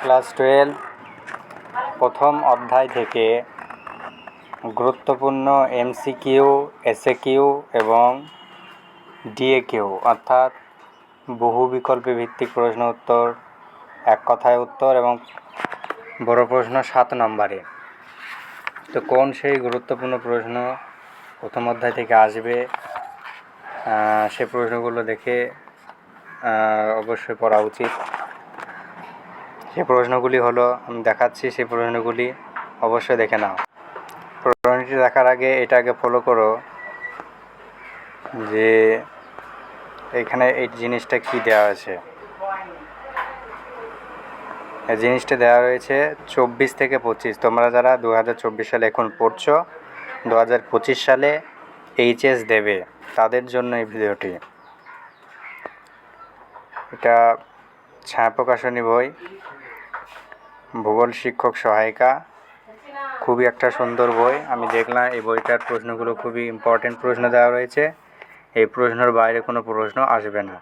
Class 12 প্রথম অধ্যায় থেকে গুরুত্বপূর্ণ এমসিকিউ, এসএকিউ এবং ডিএকিউ অর্থাৎ বহু বিকল্প ভিত্তিক প্রশ্ন উত্তর, এক কথায় উত্তর এবং বড় প্রশ্ন 7 নম্বরে। তো কোন সেই গুরুত্বপূর্ণ প্রশ্ন প্রথম অধ্যায় থেকে আসবে, সে প্রশ্নগুলো দেখে অবশ্যই পড়া উচিত। সে প্রশ্নগুলি হলো, আমি দেখাচ্ছি, সেই প্রশ্নগুলি অবশ্যই দেখে নাও। প্রশ্নটি দেখার আগে এটাকে ফলো করো যে এখানে এই জিনিসটা কি দেওয়া আছে। এই জিনিসটা দেওয়া রয়েছে 24 থেকে 25। তোমরা যারা 2024 সালে এখন পড়ছো, 2025 সালে এইচএস দেবে, তাদের জন্য এই ভিডিওটি। এটা ছায়া প্রকাশনী বই, ভূগোল শিক্ষক সহায়িকা, খুবই একটা সুন্দর বই। আমি দেখলাম এই বইটার প্রশ্নগুলো খুবই ইম্পর্টেন্ট প্রশ্ন দেওয়া রয়েছে। এই প্রশ্নের বাইরে কোনো প্রশ্ন আসবে না,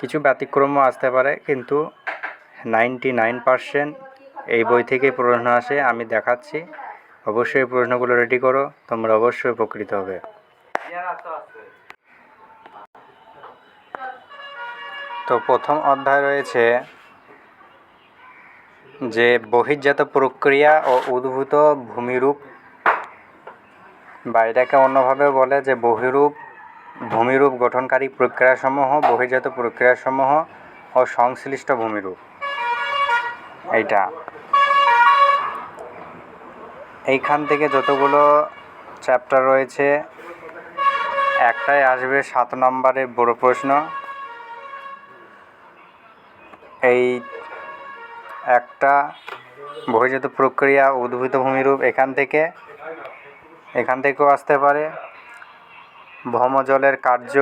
কিছু ব্যতিক্রমও আসতে পারে, কিন্তু 99% এই বই থেকে প্রশ্ন আসে। আমি দেখাচ্ছি, অবশ্যই প্রশ্নগুলো রেডি করো, তোমরা অবশ্যই উপকৃত হবে। তো প্রথম অধ্যায় রয়েছে যে বহির্জাত প্রক্রিয়া ও উদ্ভূত ভূমিরূপ, বা এটাকে অন্যভাবে বলে যে বহিরূপ, ভূমিরূপ গঠনকারী প্রক্রিয়াসমূহ, বহির্জাত প্রক্রিয়াসমূহ ও সংশ্লিষ্ট ভূমিরূপ। এইখান থেকে যতগুলো চ্যাপ্টার রয়েছে, একটাই আসবে 7 নম্বরের বড় প্রশ্ন। এই একটা বহির্জাত প্রক্রিয়া, উদ্ভূত ভূমিরূপ, এখান থেকেও আসতে পারে। ভৌমজলের কার্য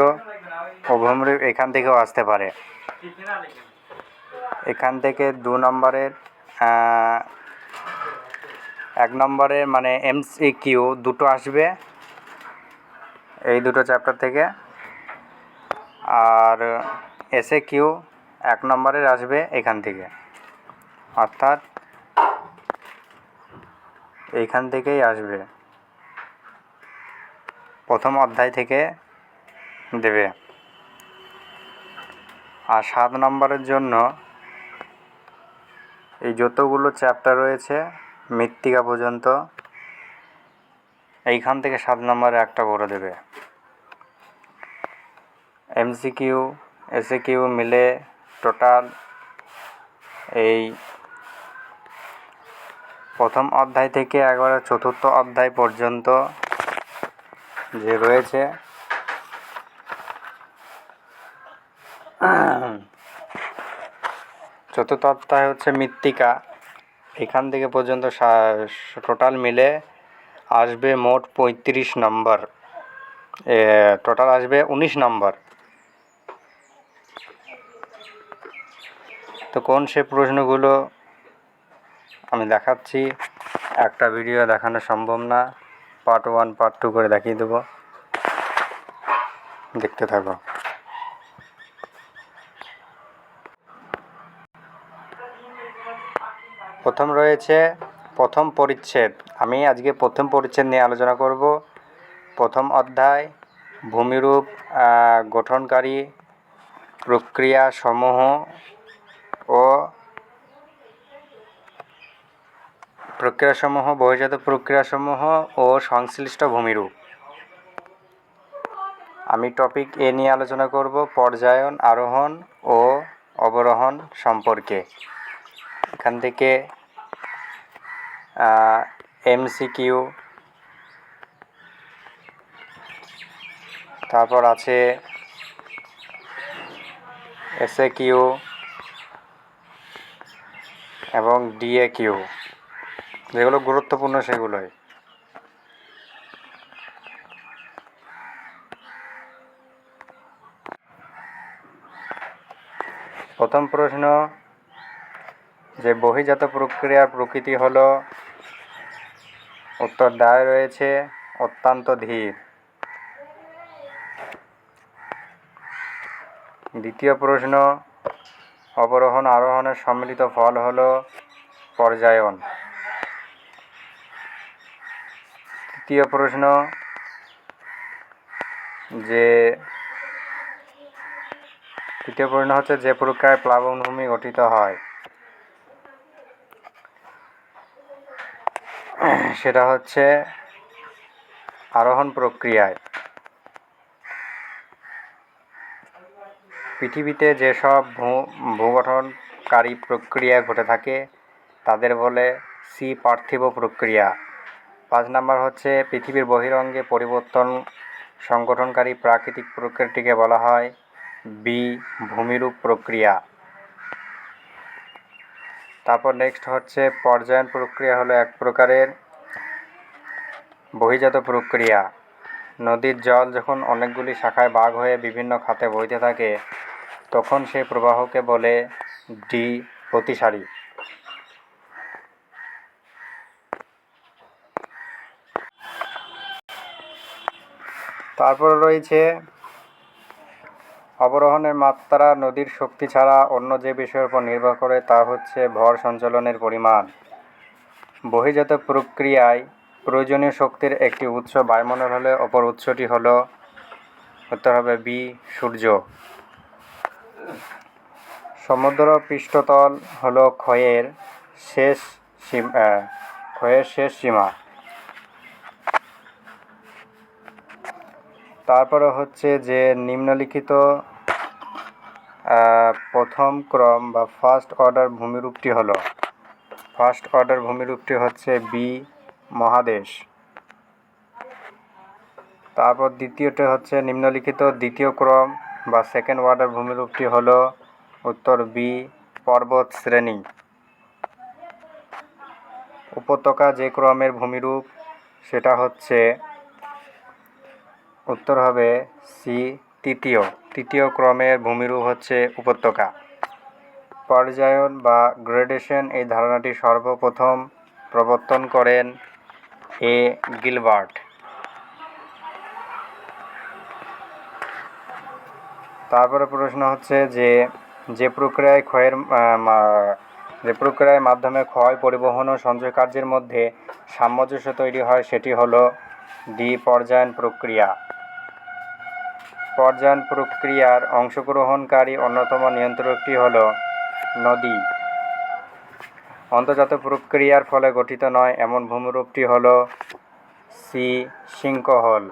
ও ভূমিরূপ, এখান থেকেও আসতে পারে। এখান থেকে 2 নম্বরের 1 নম্বরের মানে এমসিকিউ দুটো আসবে এই দুটো চ্যাপ্টার থেকে, আর এসএকিউ 1 নম্বরের আসবে এখান থেকে, অর্থাৎ এইখান থেকেই আসবে, প্রথম অধ্যায় থেকে দেবে। আর 7 নম্বরের জন্য এই যতগুলো চ্যাপ্টার রয়েছে মৃত্তিকা পর্যন্ত, এইখান থেকে 7 নম্বরে একটা করে দেবে। এমসিকিউ, এসএকিউ মিলে টোটাল এই প্রথম অধ্যায় থেকে একবারে 4র্থ অধ্যায় পর্যন্ত যে রয়েছে, চতুর্থ অধ্যায় হচ্ছে মৃত্তিকা, এখান থেকে পর্যন্ত টোটাল মিলে আসবে মোট 35 নম্বর, টোটাল আসবে 19 নম্বর। তো কোন সে প্রশ্নগুলো আমি দেখাচ্ছি, একটা ভিডিও দেখানো সম্ভব না, পার্ট 1 পার্ট 2 করে দেখিয়ে দেবো, দেখতে থাকো। প্রথম রয়েছে প্রথম পরিচ্ছেদ। আমি আজকে প্রথম পরিচ্ছেদ নিয়ে আলোচনা করব। প্রথম অধ্যায় ভূমিরূপ গঠনকারী প্রক্রিয়াসমূহ ও বহির্জাত প্রক্রিয়াসমূহ ও সংশ্লিষ্ট ভূমিরূপ। আমি টপিক এ নিয়ে আলোচনা করব পর্যায়ন, আরোহণ ও অবরোহণ সম্পর্কে। এখান থেকে এমসিকিউ, তারপর আছে এসএকিউ এবং ডিএকিউ, যেগুলো গুরুত্বপূর্ণ সেগুলোই। প্রথম প্রশ্ন, যে বহির্জাত প্রক্রিয়ার প্রকৃতি হলো, উত্তর দেওয়া রয়েছে অত্যন্ত ধীর। দ্বিতীয় প্রশ্ন, অবরোহণ আরোহণের সম্মিলিত ফল হলো পর্যায়ন। তৃতীয় প্রশ্ন হচ্ছে যে প্রক্রিয়ায় প্লাবনভূমি গঠিত হয় সেটা হচ্ছে আরোহণ প্রক্রিয়ায়। পৃথিবীতে যেসব ভূগঠনকারী প্রক্রিয়া ঘটে থাকে তাদের বলে পার্থিব প্রক্রিয়া। 5 নম্বর হচ্ছে পৃথিবীর বহিরঙ্গে পরিবর্তন সংগঠনকারী প্রাকৃতিক প্রক্রিয়াটিকে বলা হয় ভূমিরূপ প্রক্রিয়া। তারপর নেক্সট হচ্ছে পর্যায়ন প্রক্রিয়া হলো এক প্রকারের বহির্জাত প্রক্রিয়া। নদীর জল যখন অনেকগুলি শাখায় ভাগ হয়ে বিভিন্ন খাতে বইতে থাকে তখন সেই প্রবাহকে বলে প্রতিসারী। তারপর রয়েছে অবরোহণের মাত্রা নদীর শক্তি ছাড়া অন্য যে বিষয়ের উপর নির্ভর করে তা হচ্ছে ভর সঞ্চালনের পরিমাণ। বহির্জাত প্রক্রিয়ায় প্রয়োজনীয় শক্তির একটি উৎস বায়ুমণ্ডল হলে অপর উৎসটি হলো উত্তর হবে সূর্য। সমুদ্র পৃষ্ঠতল হলো ক্ষয়ের শেষ সীমা। তারপরে হচ্ছে যে নিম্নলিখিত প্রথম ক্রম বা ফার্স্ট অর্ডার ভূমিরূপটি হচ্ছে মহাদেশ। তারপর দ্বিতীয়টি হচ্ছে নিম্নলিখিত দ্বিতীয় ক্রম বা সেকেন্ড অর্ডার ভূমিরূপটি হলো উত্তর পর্বত শ্রেণী। উপত্যকা যে ক্রমের ভূমিরূপ সেটা হচ্ছে উত্তর হবে তৃতীয় ক্রমের ভূমিরূপ হচ্ছে উপত্যকা। পর্যায়ন বা গ্রেডেশন এই ধারণাটি সর্বপ্রথম প্রবর্তন করেন গিলবার্ট। তারপরে প্রশ্ন হচ্ছে যে প্রক্রিয়ার মাধ্যমে ক্ষয় পরিবহন ও সঞ্চয় কার্যের মধ্যে সামঞ্জস্য তৈরি হয় সেটি হলো পর্যায়ন প্রক্রিয়া। পর্যায়ন প্রক্রিয়ার অংশগ্রহণকারী অন্যতম নিয়ন্ত্রকটি হলো নদী। অন্তর্জাত প্রক্রিয়ার ফলে গঠিত নয় এমন ভূমিরূপটি হলো সিঙ্কহোল।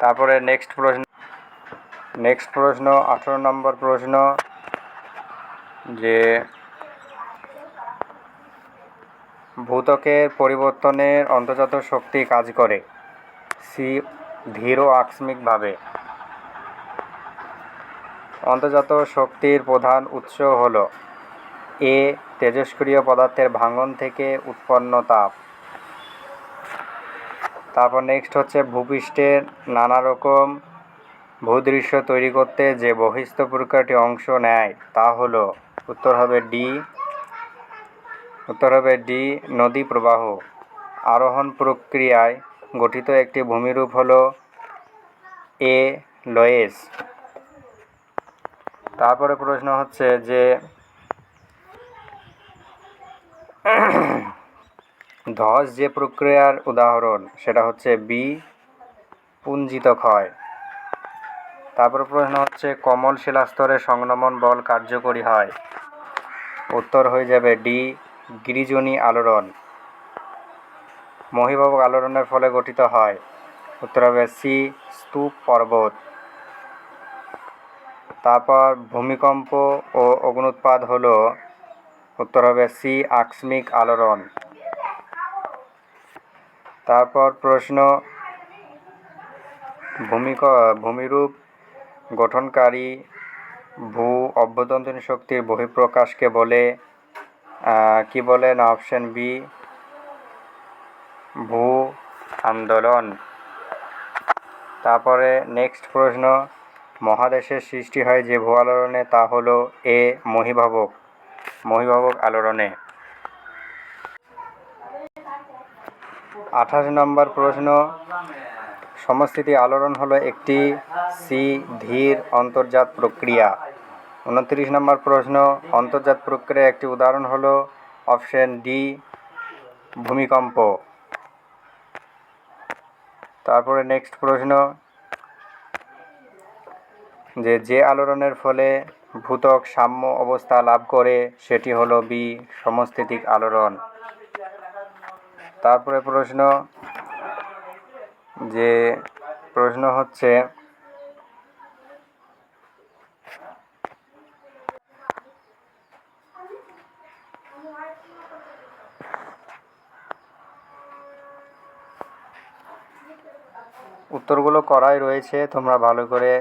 তারপরে নেক্সট প্রশ্ন 18 নম্বর প্রশ্ন যে ভূত্বকের পরিবর্তনের অন্তর্জাত শক্তি কাজ করে ধীর ও আকস্মিকভাবে। অন্তর্জাত শক্তির প্রধান উৎস হলো তেজস্ক্রিয় পদার্থের ভাঙন থেকে উৎপন্ন তাপ। তারপর নেক্সট হচ্ছে ভূপৃষ্ঠের নানা রকম ভূদৃশ্য তৈরি করতে যে বহিস্থ প্রক্রিয়াটি অংশ নেয় তা হলো উত্তর হবে নদী প্রবাহ। আরোহণ প্রক্রিয়ায় গঠিত একটি ভূমিরূপ হলো লোয়েস। তারপরে প্রশ্ন হচ্ছে যে ধস যে প্রক্রিয়ার উদাহরণ সেটা হচ্ছে পুঞ্জিত ক্ষয়। তারপর প্রশ্ন হচ্ছে কোমল শিলাস্তরে সংনমন বল কার্যকরী হয়। উত্তর হয়ে যাবে গিরিজনী আলোড়ন। মহীভবক আলোড়নের ফলে গঠিত হয়। উত্তর হবে স্তূপ পর্বত। তারপর ভূমিকম্প ও অগ্ন্যুৎপাত হলো উত্তর হবে আকস্মিক আলোড়ন। তারপর প্রশ্ন ভূমিরূপ গঠনকারী ভূ অভ্যন্তরীণ শক্তির বহিঃপ্রকাশকে বলে কি বলে না অপশন ভূ আন্দোলন। তারপরে নেক্সট প্রশ্ন মহাদেশের সৃষ্টি হয় যে ভূ আলোড়নে তা হলো মহীভবক আলোড়নে। 28 নম্বর প্রশ্ন সমস্থিতি আলোড়ন হলো একটি ধীর অন্তর্জাত প্রক্রিয়া। 29 নম্বর প্রশ্ন, অন্তর্জাত প্রক্রিয়া একটি উদাহরণ হলো অপশন ডি ভূমিকম্প। তারপরে নেক্সট প্রশ্ন, যে আলোড়নের ফলে ভূত্বক সাম্য অবস্থা লাভ করে সেটি হলো বি সমস্থিতিক আলোড়ন। তারপরে প্রশ্ন হচ্ছে উত্তরগুলো করাই রয়েছে, তোমরা ভালো করে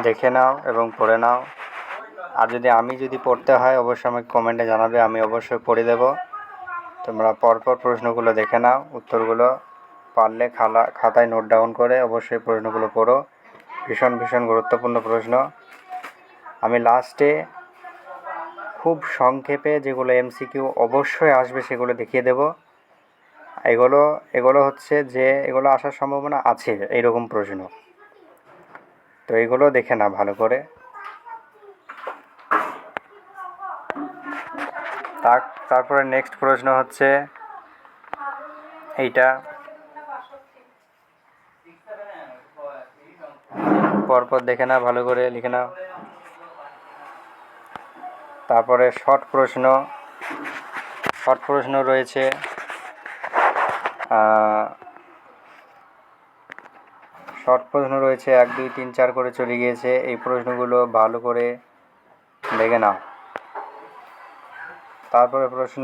দেখে নাও এবং পড়ে নাও। আর যদি পড়তে হয় অবশ্যই আমাকে কমেন্টে জানাবে, আমি অবশ্যই পড়ে দেব। তোমরা পরপর প্রশ্নগুলো দেখে নাও, উত্তরগুলো পারলে খাতায় নোট ডাউন করে অবশ্যই প্রশ্নগুলো পড়ো। ভীষণ ভীষণ গুরুত্বপূর্ণ প্রশ্ন। আমি লাস্টে খুব সংক্ষেপে যেগুলো এমসিকিউ অবশ্যই আসবে সেগুলো দেখিয়ে দেব। এগুলো হচ্ছে যে এগুলো আসার সম্ভাবনা আছে এইরকম প্রশ্ন, তো এগুলো দেখে না ভালো করে। তারপরে নেক্সট প্রশ্ন হচ্ছে এইটা, পরপর দেখে না ভালো করে লিখে নাও। তারপরে শর্ট প্রশ্ন রয়েছে, 1 2 3 4 করে চলে গিয়েছে। এই প্রশ্নগুলো ভালো করে দেখে নাও। তারপরে প্রশ্ন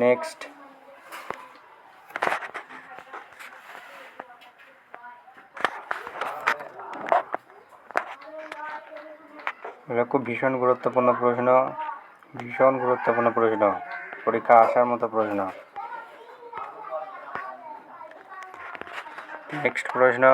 নেক্সট, খুব ভীষণ গুরুত্বপূর্ণ প্রশ্ন, পরীক্ষা আসার মতো প্রশ্ন। নেক্সট প্রশ্ন,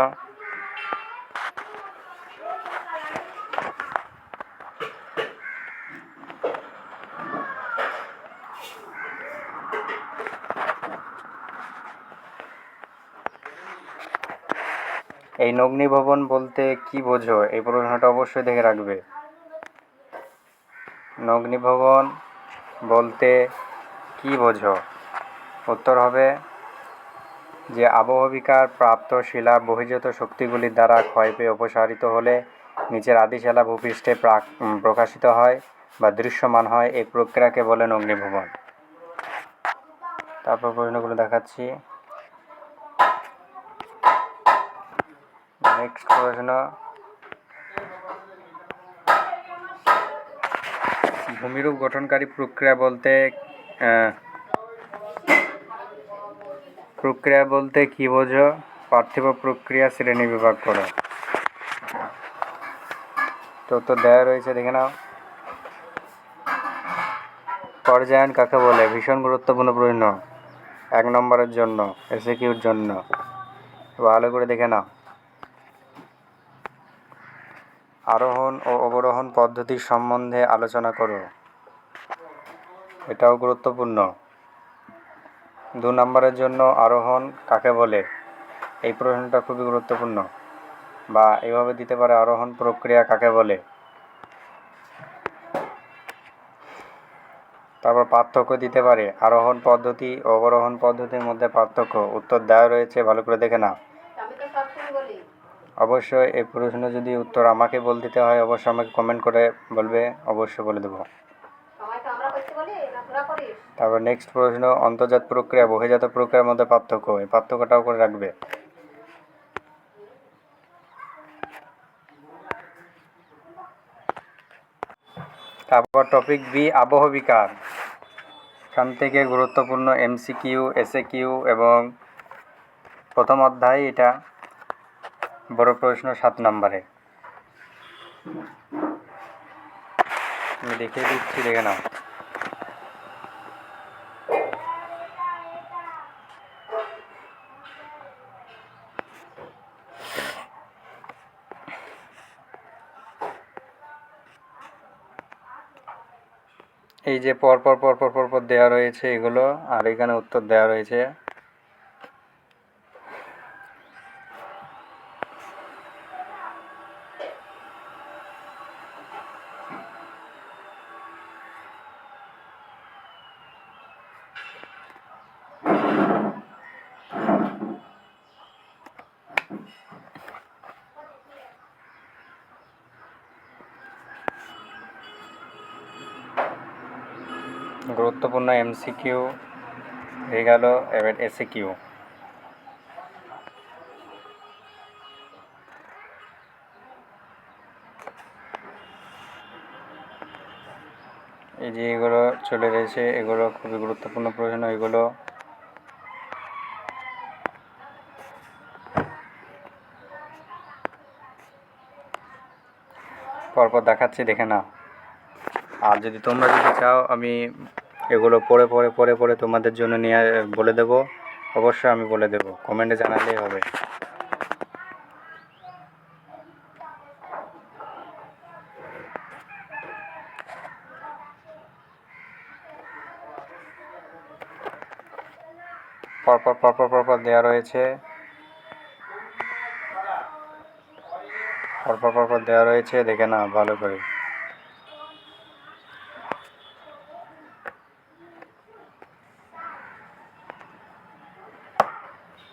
এই নগ্নিভবন বলতে কি বোঝো? এই প্রশ্নটা অবশ্যই দেখে রাখবে। নগ্নিভবন বলতে কি বোঝো? উত্তর হবে যে আবহবিকার প্রাপ্ত শিলা বহির্জাত শক্তিগুলির দ্বারা ক্ষয় পেয়ে অপসারিত হলে নিচের আদিশিলা ভূপৃষ্ঠে প্রকাশিত হয় বা দৃশ্যমান হয়, এই প্রক্রিয়াকে বলে অগ্নিভবন। তারপর প্রশ্নগুলো দেখাচ্ছি। নেক্সট প্রশ্ন, ভূমিরূপ গঠনকারী প্রক্রিয়া বলতে কি বোঝো? পার্থিব প্রক্রিয়া শ্রেণী বিভাগ করো। তো দেওয়া রয়েছে, দেখে নাও। পর্যায়ন কাকে বলে? ভীষণ গুরুত্বপূর্ণ প্রশ্ন, 1 নম্বরের জন্য, এসএকিউর জন্য। ভালো করে দেখে নাও। আরোহণ ও অবরোহণ পদ্ধতির সম্বন্ধে আলোচনা করো, এটাও গুরুত্বপূর্ণ। 2 নম্বরের জন্য আরোহণ কাকে বলে? এই প্রশ্নটা খুবই গুরুত্বপূর্ণ, বা এভাবে দিতে পারে, আরোহণ প্রক্রিয়া কাকে বলে? তারপর পার্থক্য দিতে পারে, আরোহণ পদ্ধতি ও অবরোহণ পদ্ধতির মধ্যে পার্থক্য। উত্তর দেওয়া রয়েছে, ভালো করে দেখে নাও। অবশ্যই এই প্রশ্ন যদি উত্তর আমাকে দিতে হয় অবশ্যই আমাকে কমেন্ট করে বলবে, অবশ্যই বলে দেবো। তারপর নেক্সট প্রশ্ন, অন্তর্জাত প্রক্রিয়া বহির্জাত প্রক্রিয়ার মধ্যে পার্থক্য, এই পার্থক্যটাও করে রাখবে। তারপর টপিক বি, আবহবিকার। এখান থেকে গুরুত্বপূর্ণ এমসিকিউ, এসএকিউ এবং প্রথম অধ্যায়, এটা বড় প্রশ্ন 7 নম্বরে। আমি দেখিয়ে দিচ্ছি, দেখে নাও। এই যে পরপর দেওয়া রয়েছে এগুলো, আর এখানে উত্তর দেওয়া রয়েছে। গুরুত্বপূর্ণ এমসিকিউ হয়ে গেল, এবার এসিকিউ। এই যে এগুলো চলে রয়েছে, এগুলো খুবই গুরুত্বপূর্ণ প্রশ্ন। এগুলো পরপর দেখাচ্ছি, দেখে নাও। আর যদি তোমরা চাও আমি এগুলো পড়ে তোমাদের জন্য নিয়ে বলে দেব, অবশ্যই আমি বলে দেব, কমেন্টে জানালেই হবে। পরপর দেওয়া রয়েছে, পরপর দেওয়া রয়েছে, দেখে নাও ভালো করে।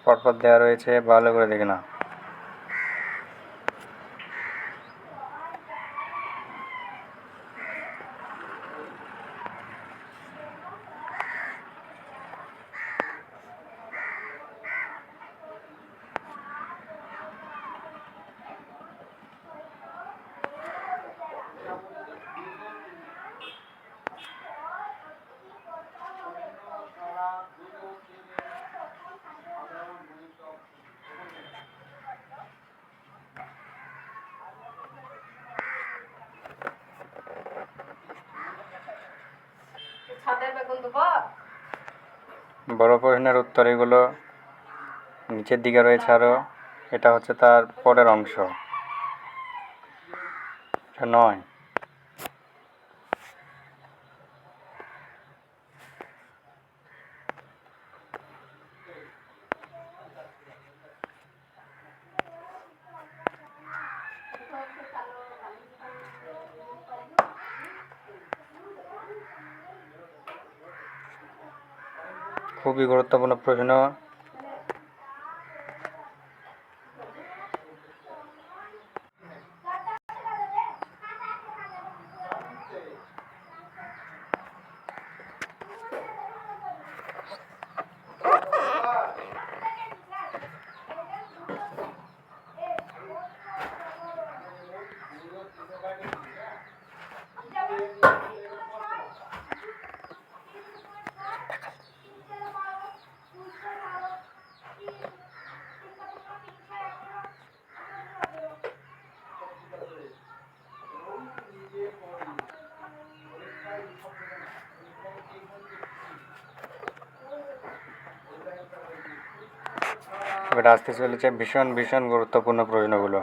পরপর দেওয়া রয়েছে, ভালো করে দেখে নাও। বড় প্রশ্নের উত্তর এগুলো নিচের দিকে রয়েছে আরও। এটা হচ্ছে তার পরের অংশ, এটা নয়। খুবই গুরুত্বপূর্ণ প্রশ্ন। এবার আসতে চলেছে ভীষণ গুরুত্বপূর্ণ প্রশ্নগুলো।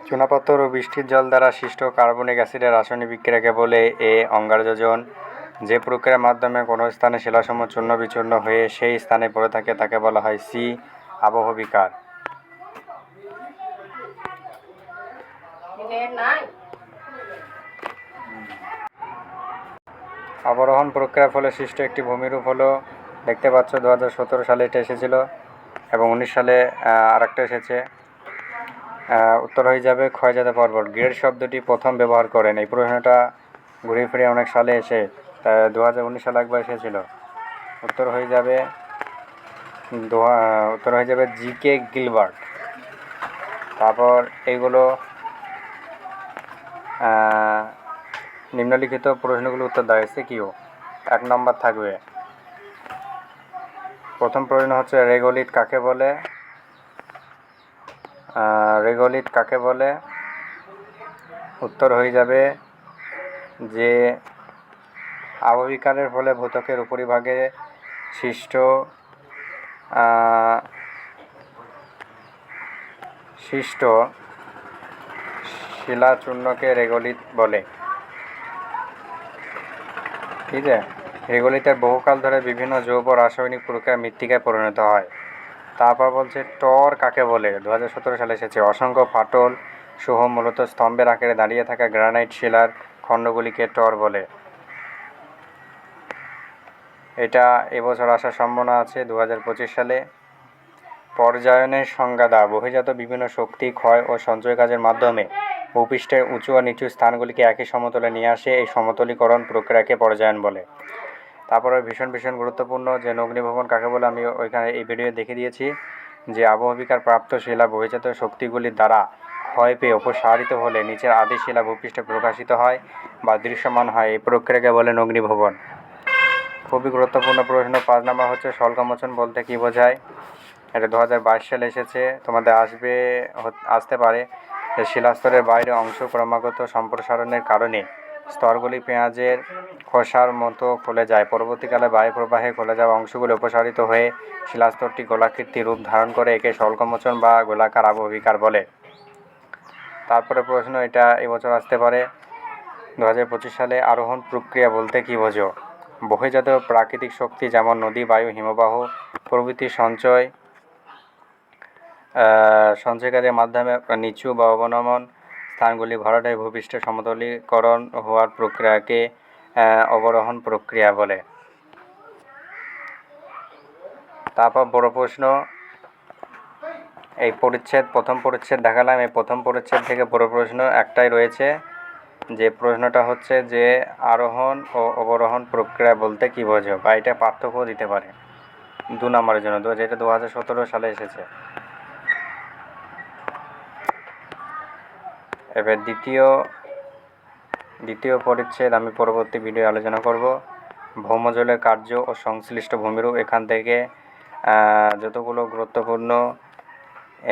চুনাপাথর ও বৃষ্টির জল দ্বারা সৃষ্ট কার্বনিক অ্যাসিডের রাসায়নিক বিক্রিয়াকে বলে অঙ্গারযোজন। যে প্রক্রিয়ার মাধ্যমে কোনো স্থানে শিলাসমূহ চূর্ণ বিচূর্ণ হয়ে সেই স্থানে পড়ে থাকে তাকে বলা হয় আবহবিকার। অবরোহণ প্রক্রিয়ার ফলে সৃষ্ট একটি ভূমিরূপ হলো, দেখতে পাচ্ছ 2017 সালে এটা এসেছিল এবং 19 সালে আরেকটা এসেছে। উত্তর হয়ে যাবে ক্ষয়জাত পর্বত। গ্রেড শব্দটি প্রথম ব্যবহার করেন, এই প্রশ্নটা ঘুরে ফিরে অনেক সালে এসে 2019 সালে একবার এসেছিল। উত্তর হয়ে যাবে জিকে গিলবার্ট। তারপর এইগুলো নিম্নলিখিত প্রশ্নগুলো উত্তর দেওয়া হয়েছে কিও। 1 নম্বর থাকবে, প্রথম প্রশ্ন হচ্ছে রেগোলিথ কাকে বলে? রেগোলিথ কাকে বলে? উত্তর হয়ে যাবে যে আবহবিকারের ফলে ভূত্বকের উপরিভাগে সৃষ্ট শিলাচূর্ণকে রেগোলিথ বলে। ঠিক আছে, রেগোলিথের বহুকাল ধরে বিভিন্ন জৈব রাসায়নিক প্রক্রিয়া মৃত্তিকায় পরিণত হয়। তারপর বলছে টর কাকে বলে, 2017 সালে এসেছে। অসংখ্য ফাটল সহ মূলত স্তম্ভের আকারে দাঁড়িয়ে থাকা গ্রানাইট শিলার খণ্ডগুলিকে টর বলে। এটা এবছর আসার সম্ভাবনা আছে 2025 সালে। পর্যায়নের সংজ্ঞা দাও। বহির্জাত বিভিন্ন শক্তি ক্ষয় ও সঞ্চয় কাজের মাধ্যমে ভূপৃষ্ঠের উঁচু ও নিচু স্থানগুলিকে একই সমতলে নিয়ে আসে। এই সমতলীকরণ প্রক্রিয়াকে পর্যায়ন বলে। তারপরে ভীষণ গুরুত্বপূর্ণ যে অগ্নিভবন কাকে বলে, আমি ওইখানে এই ভিডিও দেখে দিয়েছি যে আবহবিকার প্রাপ্ত শিলা বহির্জাত শক্তিগুলির দ্বারা ক্ষয় পেয়ে অপসারিত হলে নিচের আদি শিলা ভূপৃষ্ঠে প্রকাশিত হয় বা দৃশ্যমান হয়। এই প্রক্রিয়াকে বলেন অগ্নিভবন। খুবই গুরুত্বপূর্ণ প্রশ্ন 5 নম্বর হচ্ছে স্বল্পমোচন বলতে কী বোঝায়। এটা 2022 সালে এসেছে। তোমাদের আসতে পারে যে শিলাস্তরের বাইরে অংশ ক্রমাগত সম্প্রসারণের কারণে স্তরগুলি পেঁয়াজের খোসার মতো খুলে যায়। পরবর্তীকালে বায়ু প্রবাহে খুলে যাওয়া অংশগুলি অপসারিত হয়ে শিলাস্তরটি গোলাকৃতি রূপ ধারণ করে। একে স্বল্পমোচন বা গোলাকার আবহবিকার বলে। তারপরে প্রশ্ন এটা এবছর আসতে পারে 2025 সালে আরোহণ প্রক্রিয়া বলতে কী বোঝো। বহির্জাত প্রাকৃতিক শক্তি যেমন নদী, বায়ু, হিমবাহ প্রভৃতি সঞ্চয়কারীর মাধ্যমে নিচু বা অবনমন স্থানগুলি ভরাটে ভূপৃষ্ঠের সমতলীকরণ হওয়ার প্রক্রিয়াকে অবরোহণ প্রক্রিয়া বলে। তারপর বড় প্রশ্ন, এই প্রথম পরিচ্ছেদ দেখালাম। এই প্রথম পরিচ্ছেদ থেকে বড় প্রশ্ন একটাই রয়েছে, যে প্রশ্নটা হচ্ছে যে আরোহণ ও অবরোহণ প্রক্রিয়া বলতে কী বোঝো, বা এটা পার্থক্য দিতে পারে 2 নম্বরের জন্য, যেটা 2017 সালে এসেছে। এবার দ্বিতীয় পরিচ্ছেদ আমি পরবর্তী ভিডিও আলোচনা করব। ভৌমজলের কার্য ও সংশ্লিষ্ট ভূমিরূপ। এখান থেকে যতগুলো গুরুত্বপূর্ণ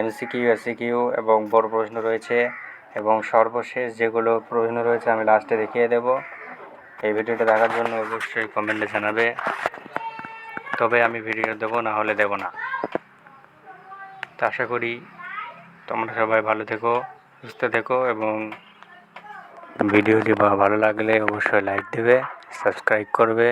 MCQ, SCQ এবং বড় প্রশ্ন রয়েছে এবং সর্বশেষ যেগুলো প্রশ্ন রয়েছে আমি লাস্টে দেখিয়ে দেব। এই ভিডিওটা দেখার জন্য অবশ্যই কমেন্টে জানাবে, তবে আমি ভিডিও দেবো, না হলে দেব না। তো আশা করি তোমরা সবাই ভালো থেকো, সুস্থ থেকো এবং ভিডিওটি ভালো লাগলে অবশ্যই লাইক দেবে, সাবস্ক্রাইব করবে।